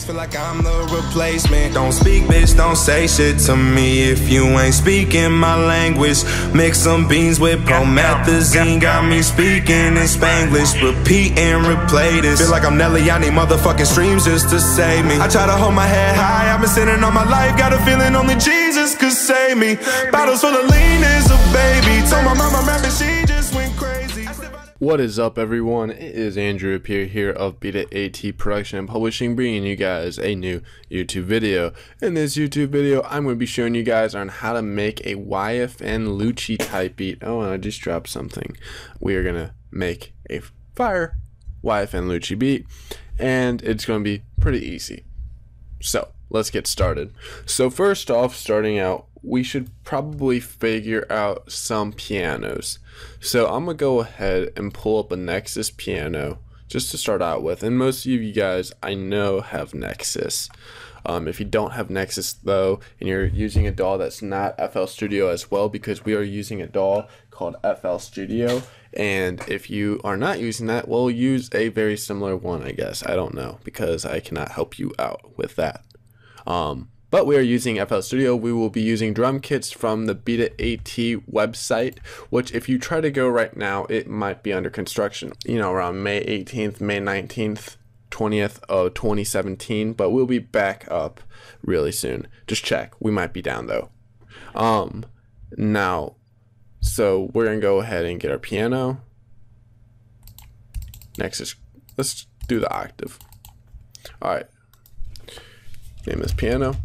Feel like I'm the replacement. Don't speak, bitch, don't say shit to me if you ain't speaking my language. Mix some beans with promethazine, got me speaking in Spanglish. Repeat and replay this. Feel like I'm Nelly, I need motherfucking streams just to save me. I try to hold my head high, I've been sinning all my life. Got a feeling only Jesus could save me. Bottles full of lean is a baby. Told my mama rapping, she just went crazy. What is up, everyone? It is Andrew Rapier here of Beat It AT Production and Publishing, bringing you guys a new YouTube video. In this YouTube video, I'm going to be showing you guys on how to make a YFN Lucci Type Beat. Oh, and I just dropped something. We are going to make a fire YFN Lucci beat, and it's going to be pretty easy. So, let's get started. So first off, starting out, we should probably figure out some pianos. So I'm gonna go ahead and pull up a Nexus piano just to start out with, and most of you guys I know have Nexus. If you don't have Nexus though, and you're using a DAW that's not FL Studio as well, because we are using a DAW called FL Studio, and if you are not using that, we'll use a very similar one, I guess. I don't know, because I cannot help you out with that. But we are using FL Studio. We will be using drum kits from the Beat It AT website, which if you try to go right now, it might be under construction, you know, around May 18th, May 19th, 20th of 2017, but we'll be back up really soon. Just check. We might be down though. Now, so we're gonna go ahead and get our piano. Next is, let's do the octave. All right. Name this piano.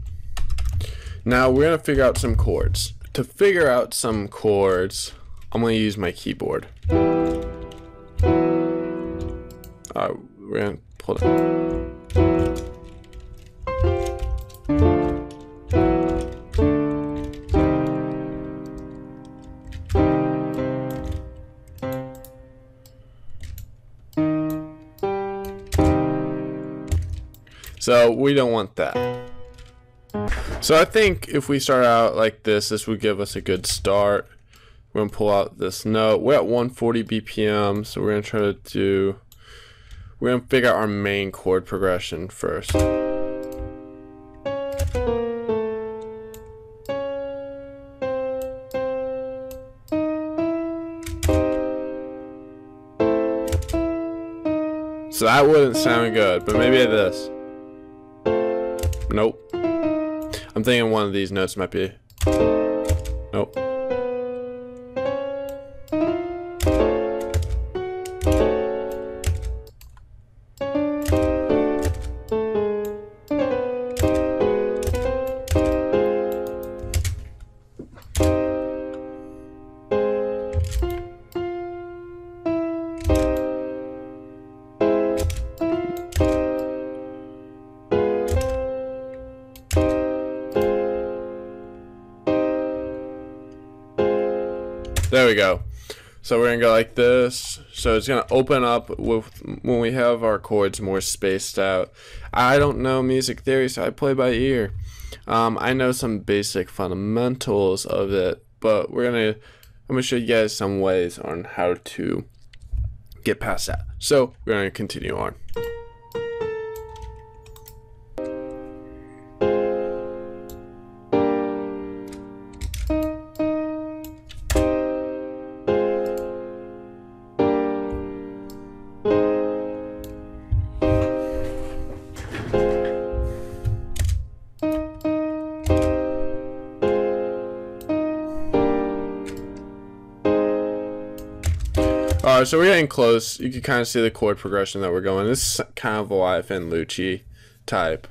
Now we're going to figure out some chords. To figure out some chords, I'm going to use my keyboard. Alright, we're going to pull it. So we don't want that. So I think if we start out like this, this would give us a good start. We're gonna pull out this note. We're at 140 BPM, so we're gonna try to do, we're gonna figure out our main chord progression first. So that wouldn't sound good, but maybe this. Nope. I'm thinking one of these notes might be. Nope. There we go. So we're gonna go like this. So it's gonna open up with when we have our chords more spaced out. I don't know music theory, so I play by ear. I know some basic fundamentals of it, but I'm gonna show you guys some ways on how to get past that. So we're gonna continue on. So we're getting close. You can kind of see the chord progression that we're going. This is kind of a YFN Lucci type.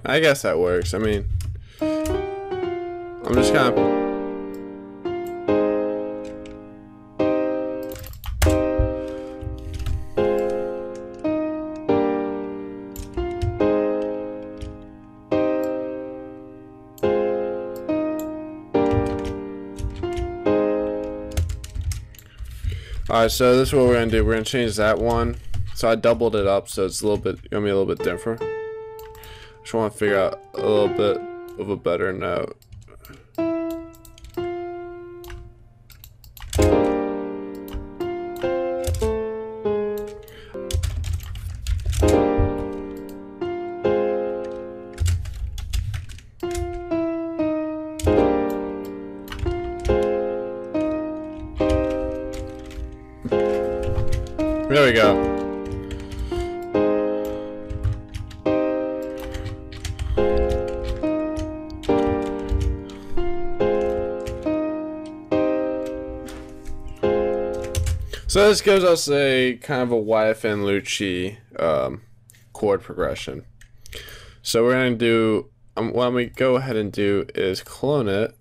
I guess that works. I mean, I'm just kind of Alright, so this is what we're gonna do. We're gonna change that one. So I doubled it up, so it's gonna be a little bit different. Just want to figure out a little bit of a better note. There we go. So this gives us a kind of a YFN Lucci chord progression. So we're going to do, what we go ahead and do is clone it.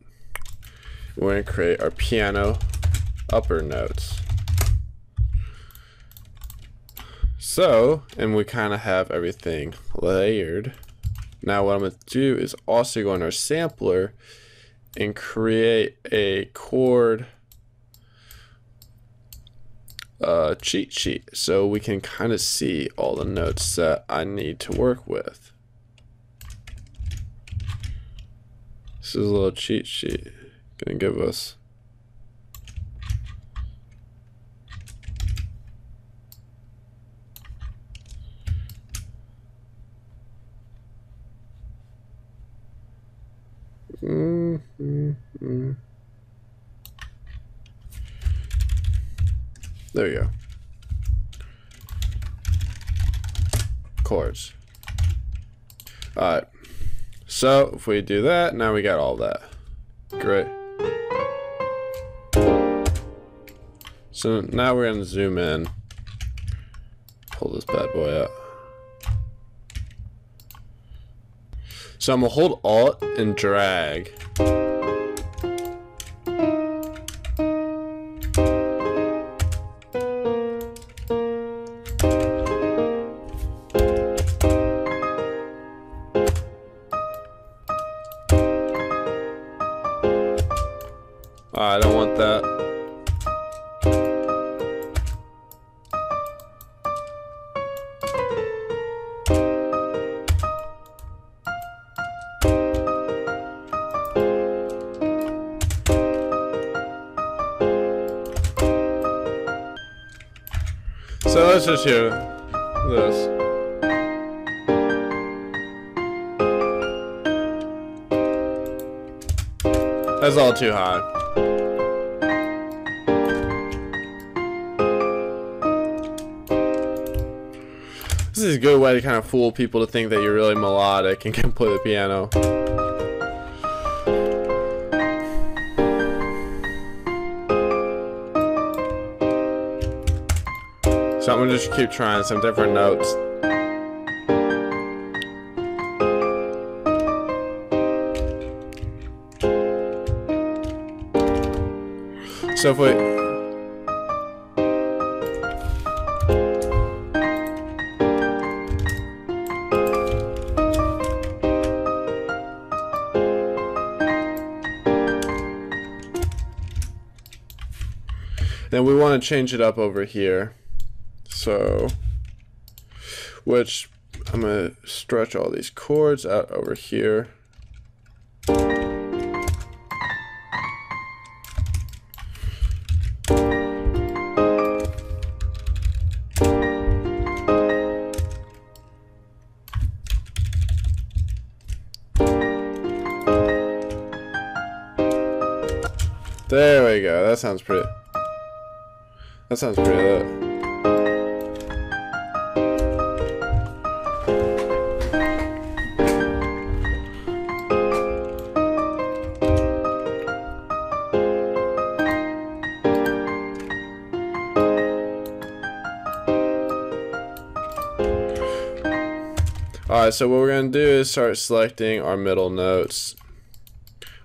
We're going to create our piano upper notes. So, and we kind of have everything layered. Now what I'm going to do is also go in our sampler and create a chord cheat sheet so we can kind of see all the notes that I need to work with. This is a little cheat sheet. Gonna give us There we go. Chords. Alright. So if we do that, now we got all that. Great. So now we're gonna zoom in. Pull this bad boy up. So I'm gonna hold Alt and drag. I don't want that. So let's just hear this. That's all too high. This is a good way to kind of fool people to think that you're really melodic and can play the piano. So I'm gonna just keep trying some different notes. So if we then we want to change it up over here. So, which I'm gonna stretch all these chords out over here. There we go. That sounds pretty. That sounds pretty lit. Alright, so what we're going to do is start selecting our middle notes.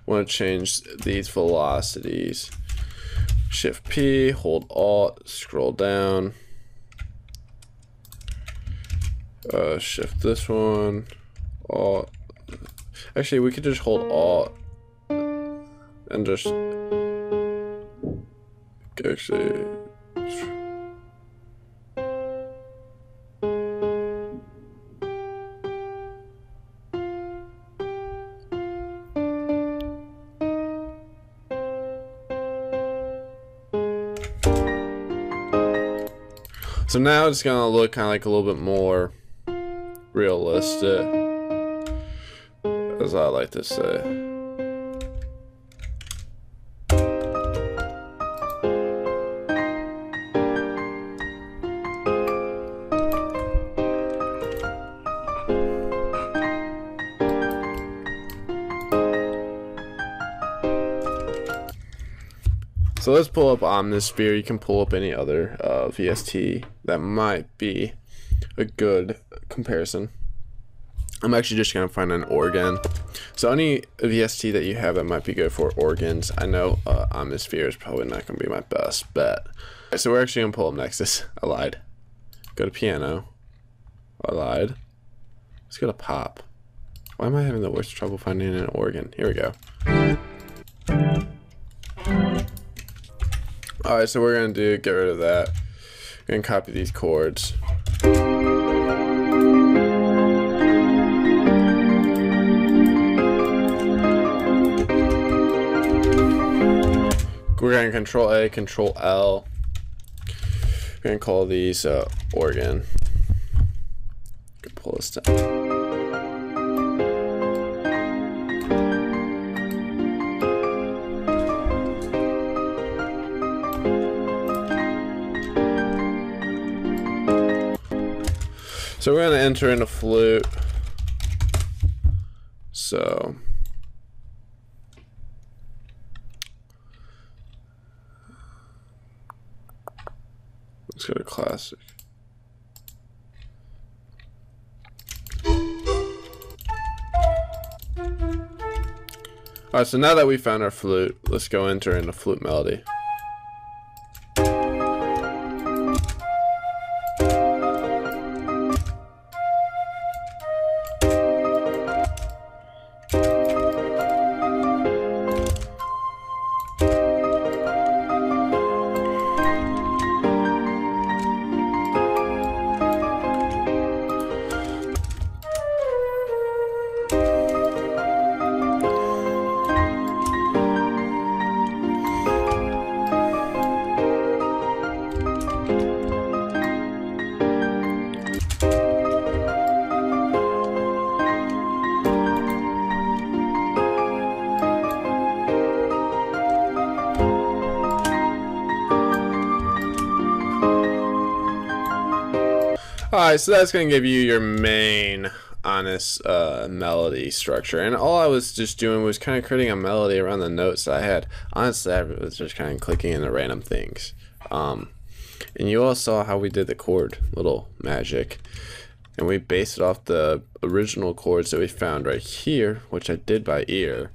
Want to change these velocities. Shift P, hold Alt, scroll down. Shift this one, Alt. Actually, we could just hold Alt and just actually So now it's gonna look kind of like a little bit more realistic, as I like to say. So let's pull up Omnisphere. You can pull up any other VST that might be a good comparison. I'm actually just gonna find an organ. So any VST that you have that might be good for organs. I know Omnisphere is probably not gonna be my best bet. Right, so we're actually gonna pull up Nexus. I lied. Go to piano. I lied. Let's go to pop. Why am I having the worst trouble finding an organ? Here we go. Alright, so we're gonna get rid of that. We're gonna copy these chords. We're gonna Control A, Control L. We're gonna call these organ. Pull this down. So we're going to enter into Flute. So let's go to classic. Alright, so now that we found our flute, let's go enter into flute melody. Alright, so that's going to give you your main honest melody structure, and all I was just doing was kind of creating a melody around the notes that I had. Honestly, I was just kind of clicking into random things. And you all saw how we did the chord little magic, and we based it off the original chords that we found right here, which I did by ear,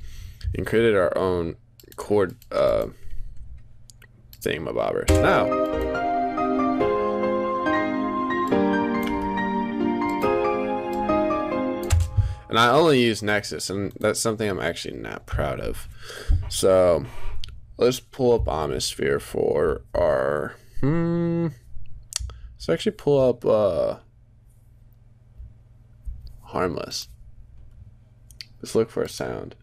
and created our own chord thingamabobbers. Now and I only use Nexus, and that's something I'm actually not proud of. So let's pull up Omnisphere for our let's actually pull up Harmless. Let's look for a sound.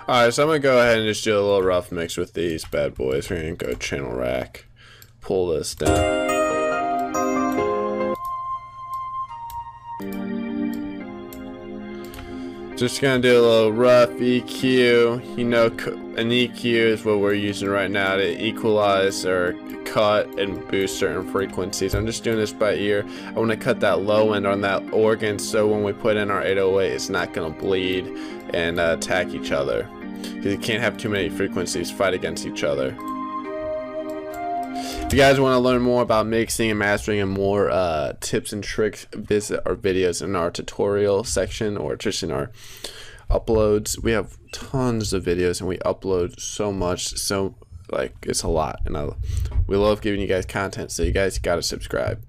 Alright, so I'm going to go ahead and just do a little rough mix with these bad boys. We're going to go channel rack, pull this down. Just going to do a little rough EQ. You know, an EQ is what we're using right now to equalize or cut and boost certain frequencies. I'm just doing this by ear. I want to cut that low end on that organ so when we put in our 808, it's not going to bleed and attack each other. Because you can't have too many frequencies fight against each other. If you guys want to learn more about mixing and mastering and more tips and tricks, visit our videos in our tutorial section or just in our uploads. We have tons of videos and we upload so much, so like it's a lot, and we love giving you guys content, so you guys gotta subscribe.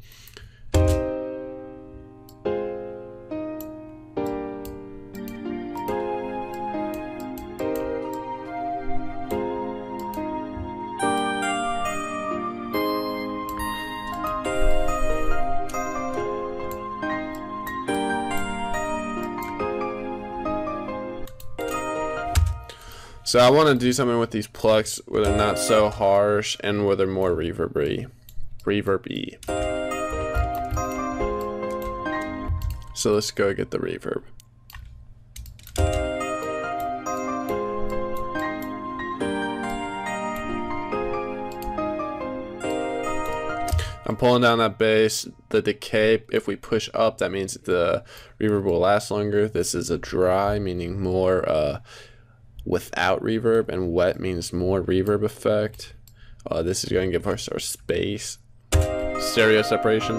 So I want to do something with these plucks where they're not so harsh and where they're more reverby. So let's go get the reverb. I'm pulling down that bass. The decay, if we push up, that means the reverb will last longer. This is a dry, meaning more without reverb, and wet means more reverb effect. This is going to give us our space. Stereo separation.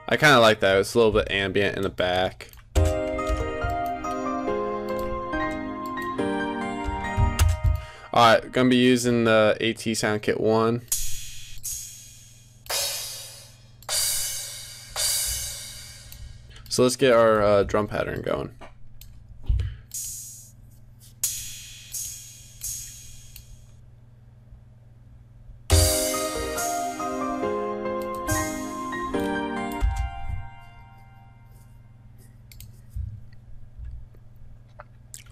I kind of like that. It's a little bit ambient in the back. Alright, gonna be using the AT Sound Kit 1. So let's get our drum pattern going.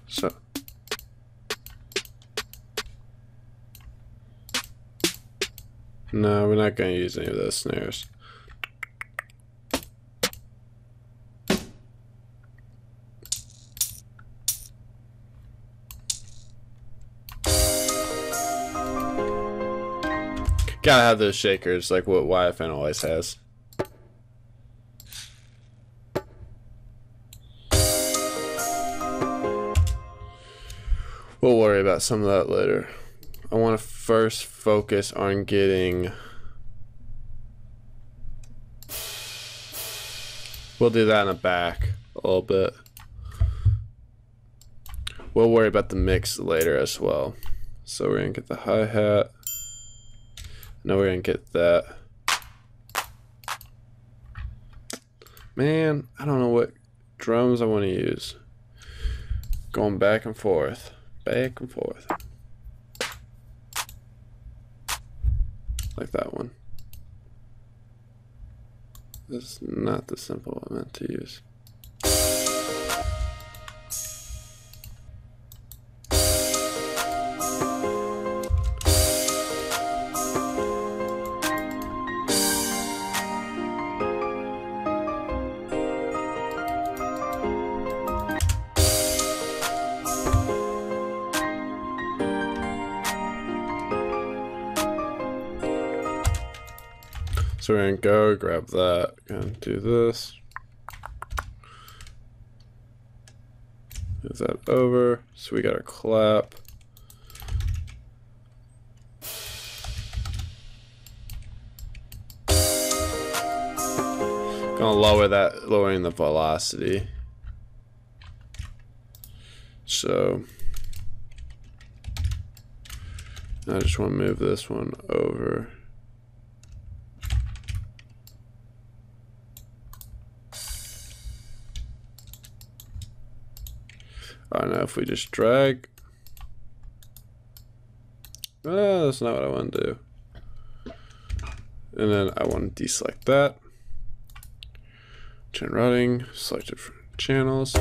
So no, we're not going to use any of those snares. Gotta have those shakers like what YFN always has. We'll worry about some of that later. I want to first focus on getting... We'll do that in the back a little bit. We'll worry about the mix later as well. So we're going to get the hi-hat. Now we're going to get that. Man, I don't know what drums I want to use. Going back and forth. Back and forth. Like that one. This is not the simple I meant to use. So we're gonna go grab that, gonna do this, move that over, so we got our clap. Gonna lower that, lowering the velocity. So I just want to move this one over. I don't know if we just drag. That's not what I want to do. And then I want to deselect that. Turn routing, select different channels.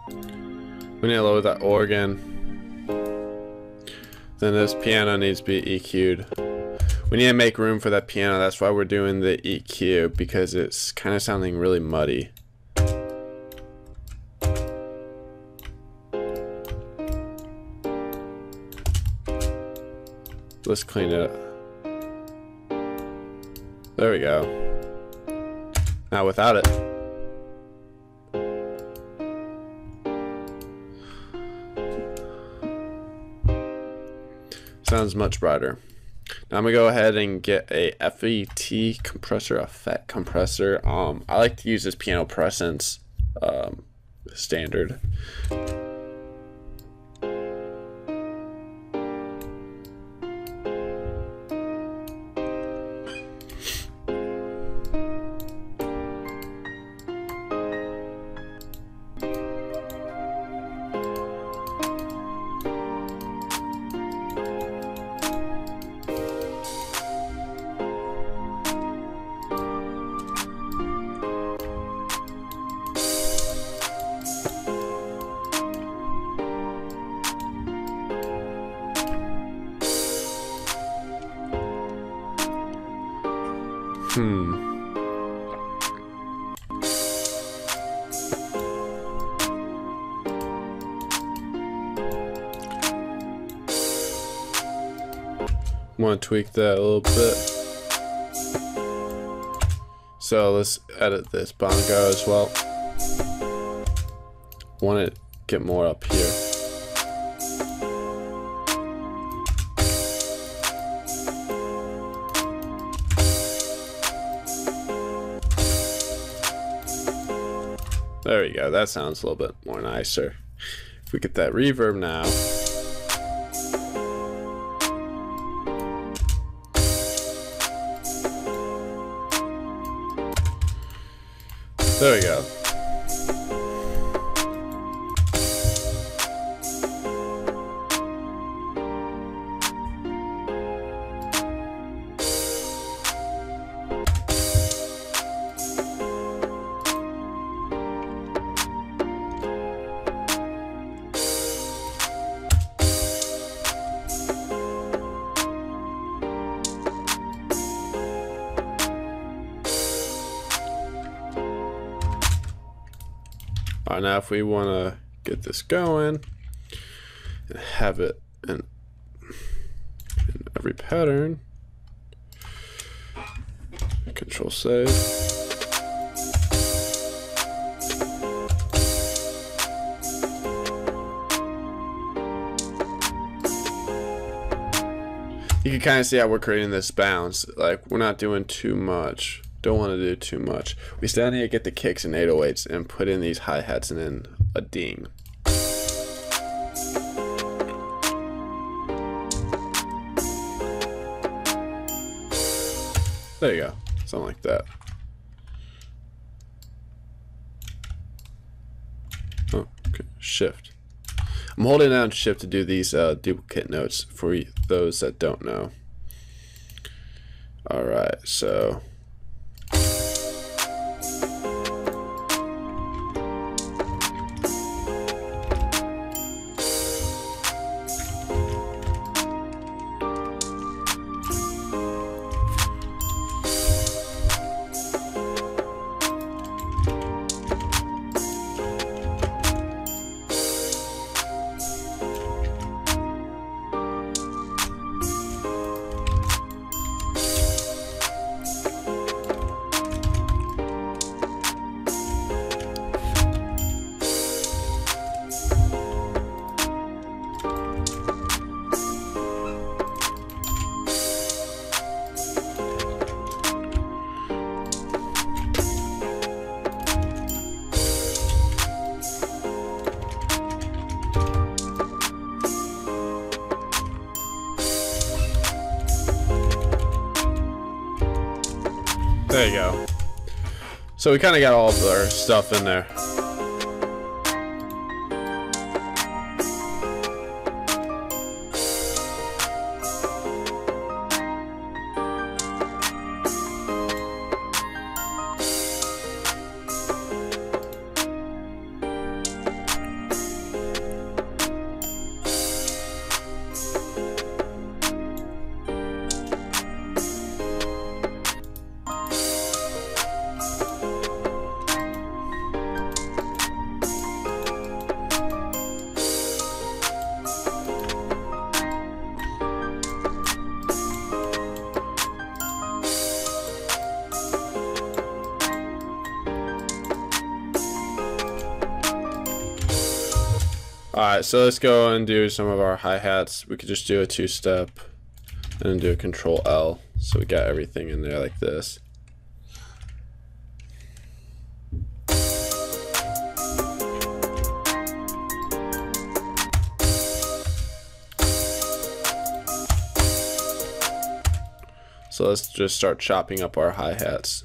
We need to lower that organ. Then this piano needs to be EQ'd. We need to make room for that piano. That's why we're doing the EQ, because it's kind of sounding really muddy. Let's clean it up. There we go. Now without it. Sounds much brighter. Now I'm gonna go ahead and get a FET compressor, effect compressor. I like to use this Piano Presence standard. Want to tweak that a little bit. So let's edit this bongo as well. Want to get more up here. There we go. That sounds a little bit more nicer. If we get that reverb now. There we go. Alright, now if we want to get this going and have it in every pattern, Control save. You can kind of see how we're creating this bounce. Like, we're not doing too much. Don't want to do too much. We still need to get the kicks and 808s and put in these hi-hats and then a ding. There you go. Something like that. Oh, okay. Shift. I'm holding down Shift to do these duplicate notes for those that don't know. Alright, so there you go. So we kind of got all of our stuff in there. Alright, so let's go and do some of our hi-hats. We could just do a two-step and then do a Control L. So we got everything in there like this. So let's just start chopping up our hi-hats.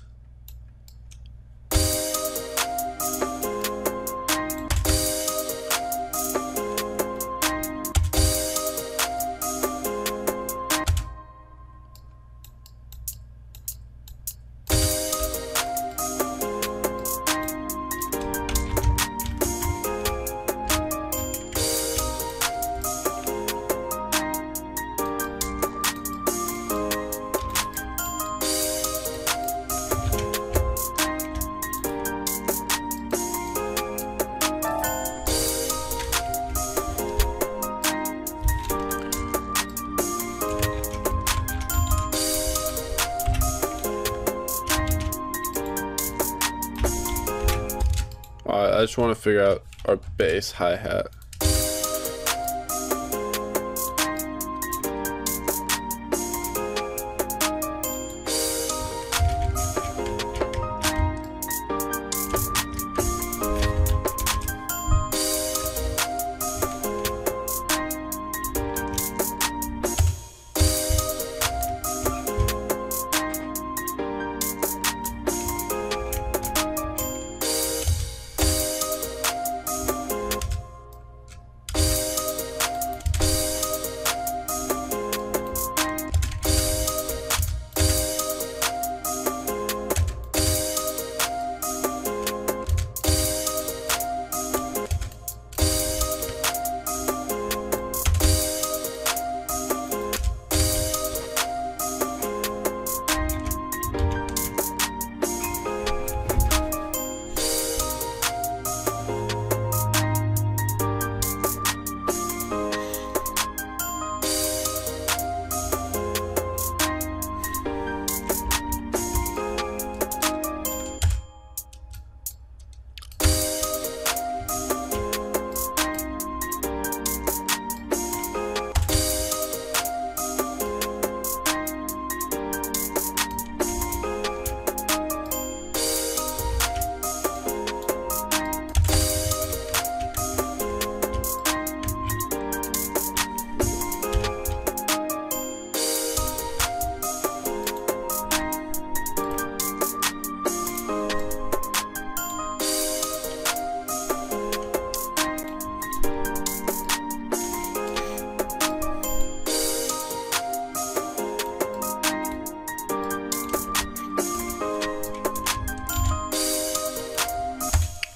I just want to figure out our bass hi-hat.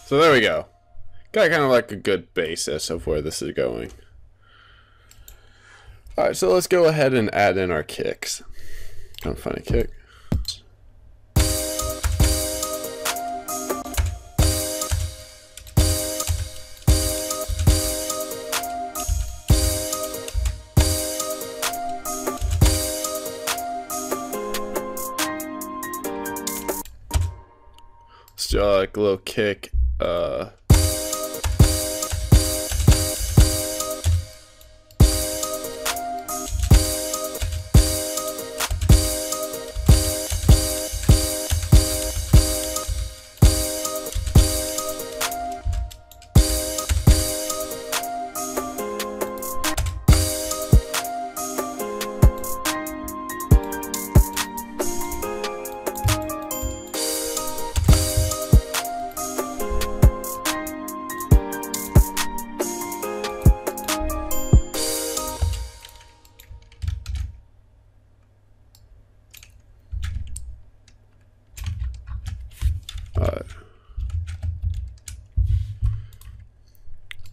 So there we go. Got kind of like a good basis of where this is going. Alright, so let's go ahead and add in our kicks. Kind of funny kick. Let's do like a little kick.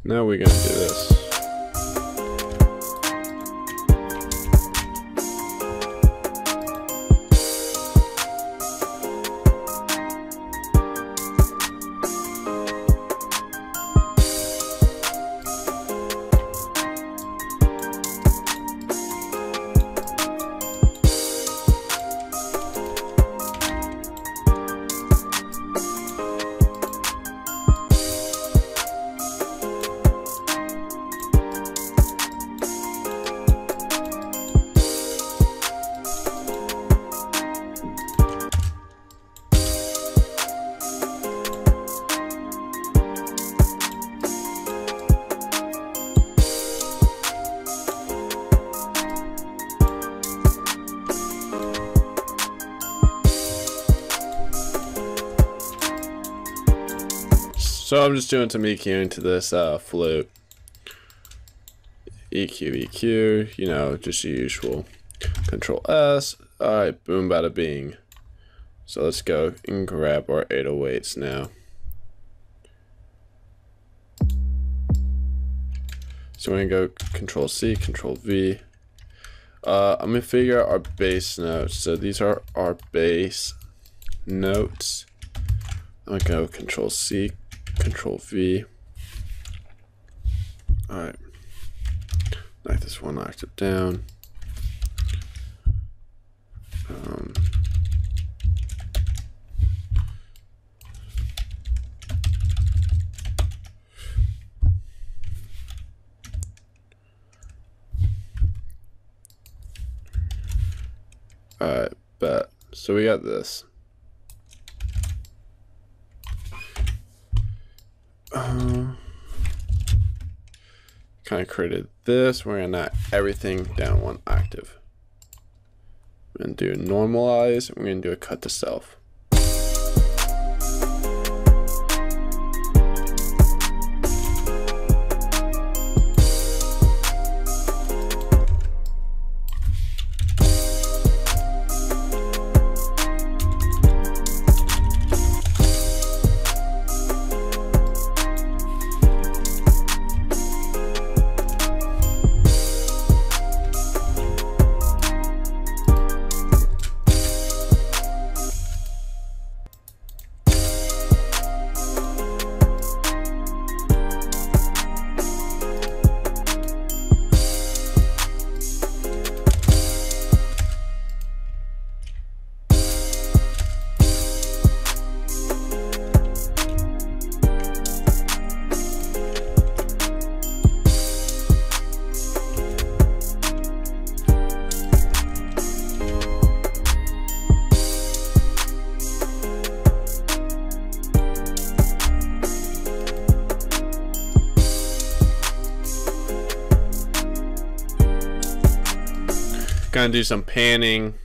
Now we're gonna do this. So I'm just doing some EQing to this flute. EQ, EQ, you know, just the usual. Control S. Alright, boom, bada bing. So let's go and grab our 808s now. So we're gonna go Control C, Control V. I'm gonna figure out our bass notes. So these are our bass notes. I'm gonna go Control C, Control V. Alright. Knock this one octave down. Alright, bet. So we got this. Kind of created this. We're gonna knock everything down one octave. We're gonna do a normalize. We're gonna do a cut to self. Gonna do some panning.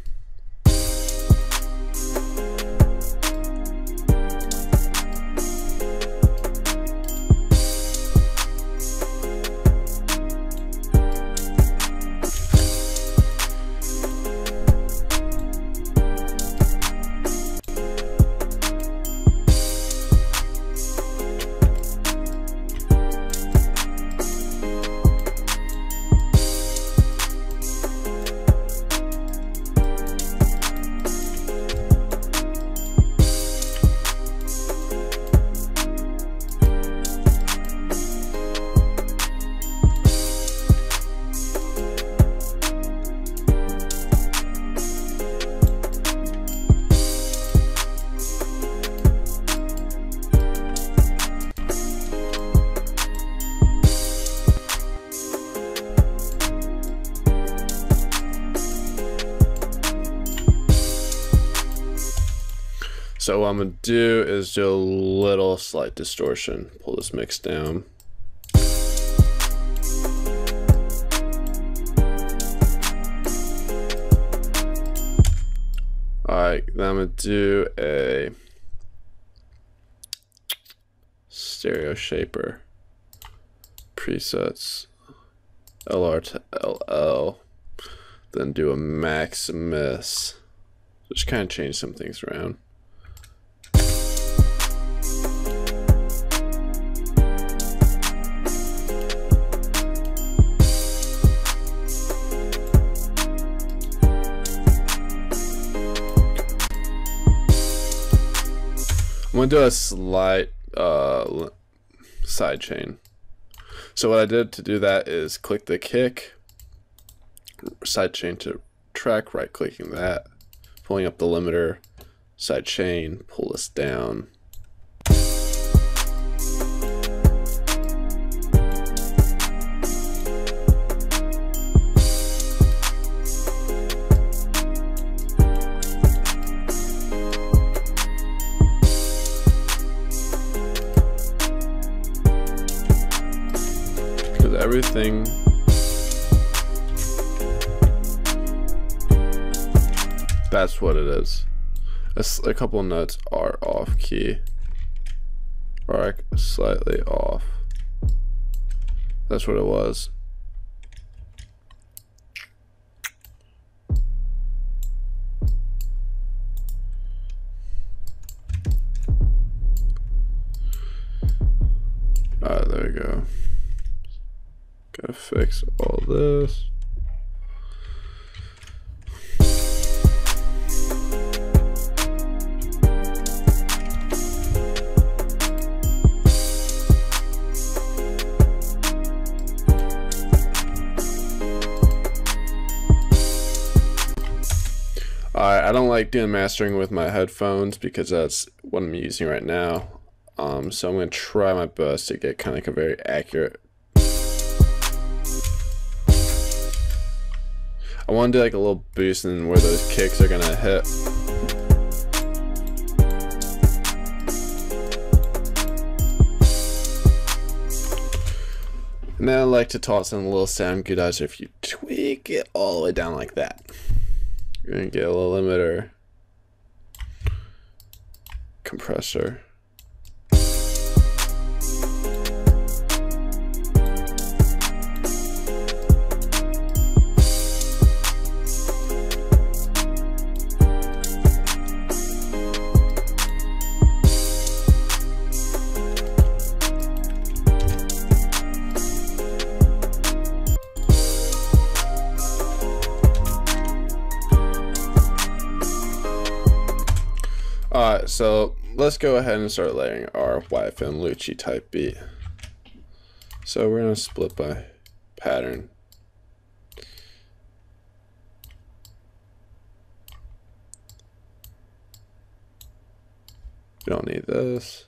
So what I'm gonna do is do a little slight distortion. Pull this mix down. Alright, then I'm gonna do a stereo shaper. Presets. LR to LL. Then do a Maximus. Just kind of change some things around. I'm gonna do a slight side chain. So what I did to do that is click the kick, side chain to track, right clicking that, pulling up the limiter, side chain, pull this down. Everything that's what it is. A couple notes are off key. Or slightly off. That's what it was. Alright, there we go. Gotta fix all this. Alright, I don't like doing mastering with my headphones because that's what I'm using right now. So I'm going to try my best to get kind of like a very accurate. I want to do like a little boost in where those kicks are going to hit. And then I like to toss in a little sound goodizer if you tweak it all the way down like that. You're going to get a little limiter, compressor. Alright, so let's go ahead and start layering our YFN Lucci Type Beat. So we're going to split by pattern. We don't need this.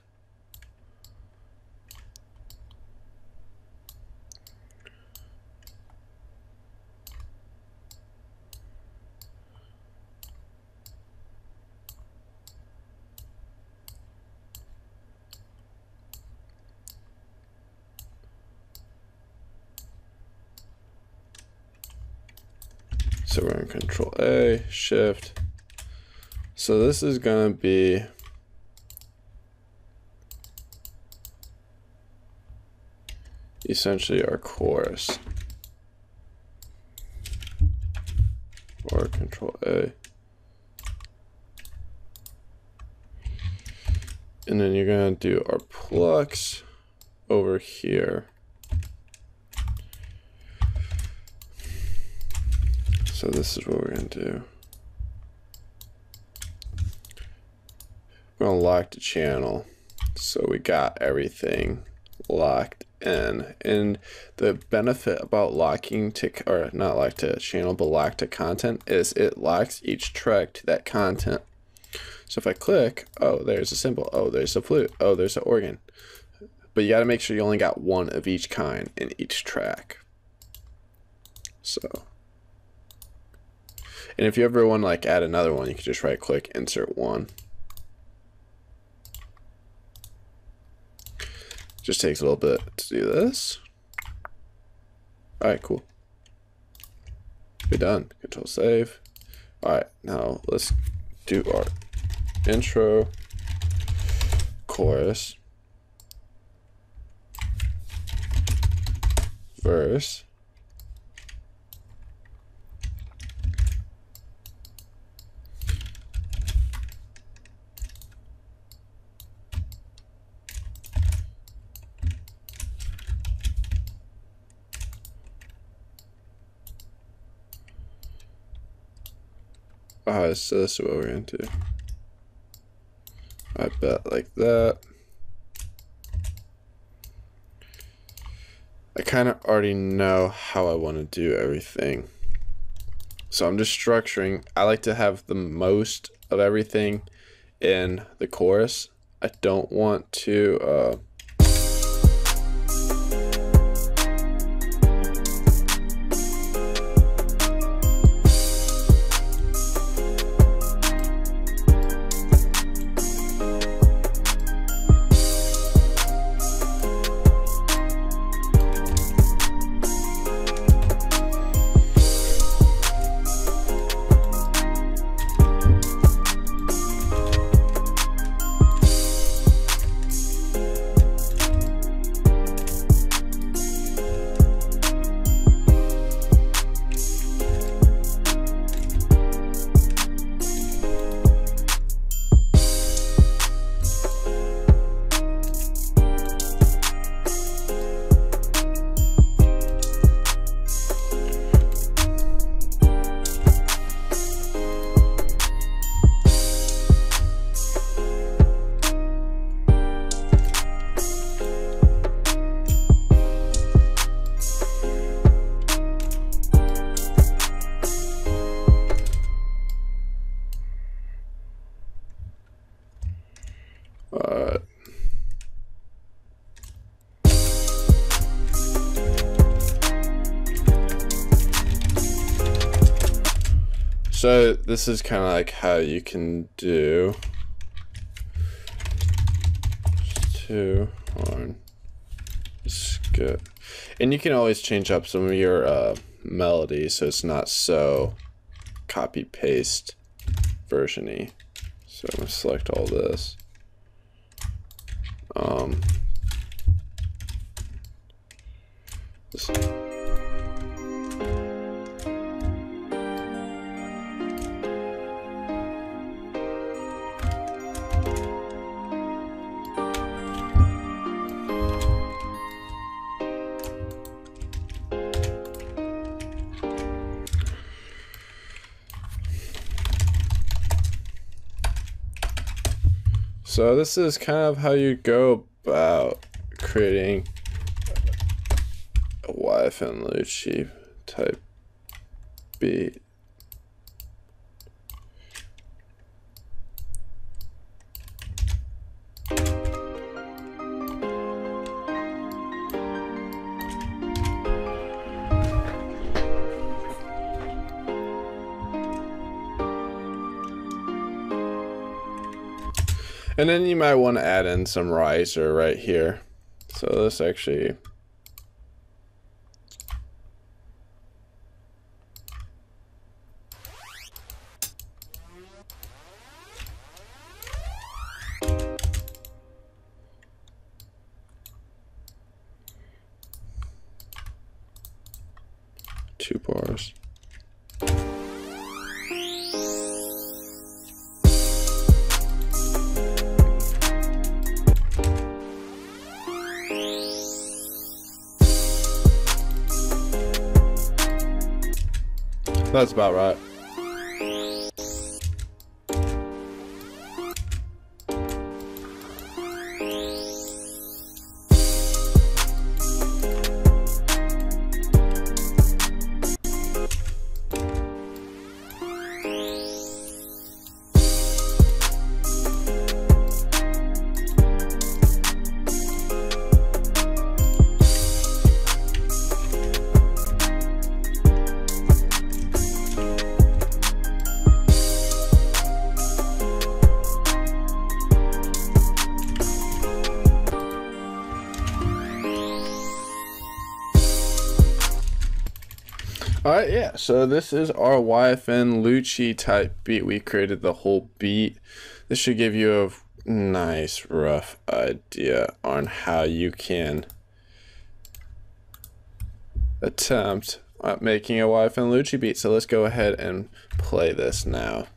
So we're in Control A, Shift. So this is going to be essentially our chorus. Or Control A. And then you're going to do our plucks over here. So this is what we're going to do. We're going to lock the channel. So we got everything locked in. And the benefit about locking to, or not lock to channel, but lock to content is it locks each track to that content. So if I click, oh, there's a cymbal. Oh, there's a flute. Oh, there's an organ. But you got to make sure you only got one of each kind in each track. So. And if you ever want to like add another one, you can just right click, insert one. Just takes a little bit to do this. Alright, cool. We're done. Control save. Alright, now let's do our intro, chorus, verse. Alright, so this is what we're going to do. I bet like that. I kind of already know how I want to do everything. So I'm just structuring. I like to have the most of everything in the chorus. I don't want to So this is kind of like how you can do 2 horn skip, and you can always change up some of your melodies so it's not so copy paste version-y. So I'm gonna select all this. So this is kind of how you go about creating a YFN Lucci type beat. And then you might want to add in some riser right here. So this actually, two bars. That's about right. Alright, yeah, so this is our YFN Lucci type beat. We created the whole beat. This should give you a nice rough idea on how you can attempt at making a YFN Lucci beat. So let's go ahead and play this now.